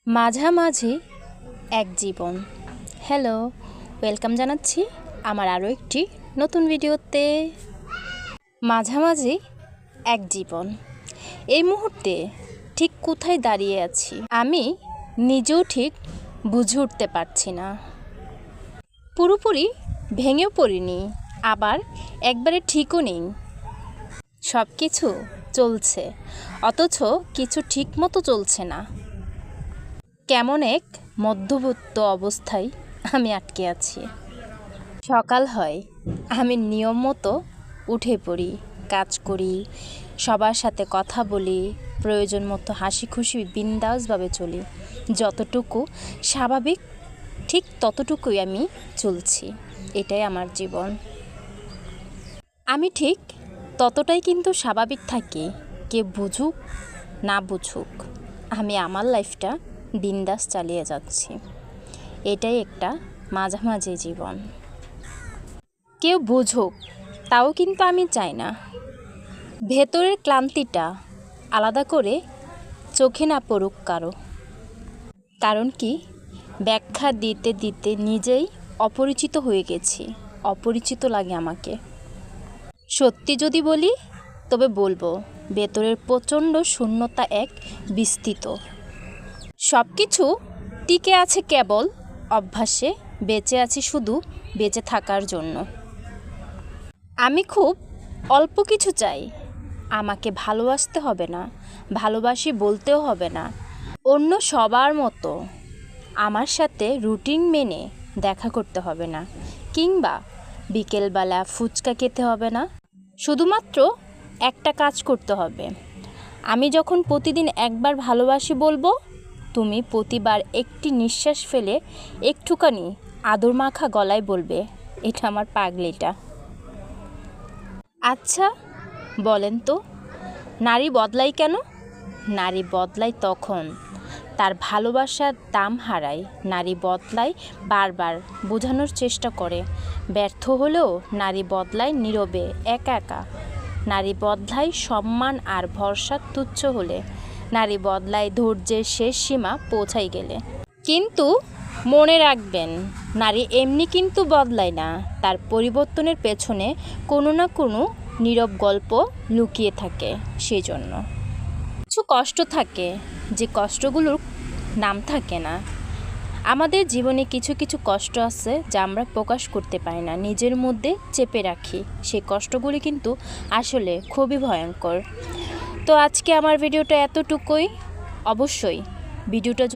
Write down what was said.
মাঝামাঝি এক জীবন। Hello, welcome জানাচ্ছি আমার আরও একটি নতুন ভিডিওতে। মাঝামাঝি এক জীবন, এই মুহূর্তে ঠিক কোথায় দাঁড়িয়ে আছি আমি নিজেও ঠিক বুঝে উঠতে পারছি না। পুরোপুরি ভেঙেও পড়িনি, আবার একবারে ঠিকও নেই। সব কিছু চলছে, অথচ কিছু ঠিক মতো চলছে না। কেমন এক মধ্যবর্তী অবস্থায় আমি আটকে আছি। সকাল হয়, আমি নিয়ম মতো উঠে পড়ি, কাজ করি, সবার সাথে কথা বলি, প্রয়োজন মতো হাসি খুশি বিন্দাসভাবে চলি। যতটুকু স্বাভাবিক ঠিক ততটুকুই আমি চলছি। এটাই আমার জীবন। আমি ঠিক ততটাই কিন্তু স্বাভাবিক থাকি, কে বুঝুক না বুঝুক, আমি আমার লাইফটা বিন্দাস চালিয়ে যাচ্ছি। এটাই একটা মাঝামাঝি জীবন। কেউ বুঝুক তাও কিন্তু আমি চাই না। ভেতরের ক্লান্তিটা আলাদা করে চোখে না পড়ুক কারো। কারণ কি, ব্যাখ্যা দিতে দিতে নিজেই অপরিচিত হয়ে গেছি। অপরিচিত লাগে আমাকে। সত্যি যদি বলি তবে বলবো, ভেতরের প্রচণ্ড শূন্যতা এক বিস্তৃত। সব কিছু টিকে আছে কেবল অভ্যাসে, বেঁচে আছি শুধু বেঁচে থাকার জন্য। আমি খুব অল্প কিছু চাই। আমাকে ভালোবাসতে হবে না, ভালোবাসি বলতেও হবে না অন্য সবার মতো। আমার সাথে রুটিন মেনে দেখা করতে হবে না, কিংবা বিকেলবেলা ফুচকা খেতে হবে না। শুধুমাত্র একটা কাজ করতে হবে। আমি যখন প্রতিদিন একবার ভালোবাসি বলবো, তুমি প্রতিবার একটি নিঃশ্বাস ফেলে একটুখানি আদর মাখা গলায় বলবে, এটা আমার পাগলিটা। আচ্ছা বলেন তো, নারী বদলায় কেন? নারী বদলায় তখন তার ভালোবাসার দাম হারায়। নারী বদলায় বারবার, বোঝানোর চেষ্টা করে, ব্যর্থ হলেও নারী বদলায় নীরবে, একা একা। নারী বদলায় সম্মান আর ভরসা তুচ্ছ হলে। নারী বদলায় ধৈর্যের শেষ সীমা পৌঁছাই গেলে। কিন্তু মনে রাখবেন, নারী এমনি কিন্তু বদলায় না। তার পরিবর্তনের পেছনে কোনো না কোনো নীরব গল্প লুকিয়ে থাকে। সেই জন্য কিছু কষ্ট থাকে, যে কষ্টগুলোর নাম থাকে না। আমাদের জীবনে কিছু কিছু কষ্ট আছে যা আমরা প্রকাশ করতে পারি না, নিজের মধ্যে চেপে রাখি। সেই কষ্টগুলি কিন্তু আসলে খুবই ভয়ঙ্কর। তো আজকে আমার ভিডিওটা এতটুকুই। অবশ্যই ভিডিওটা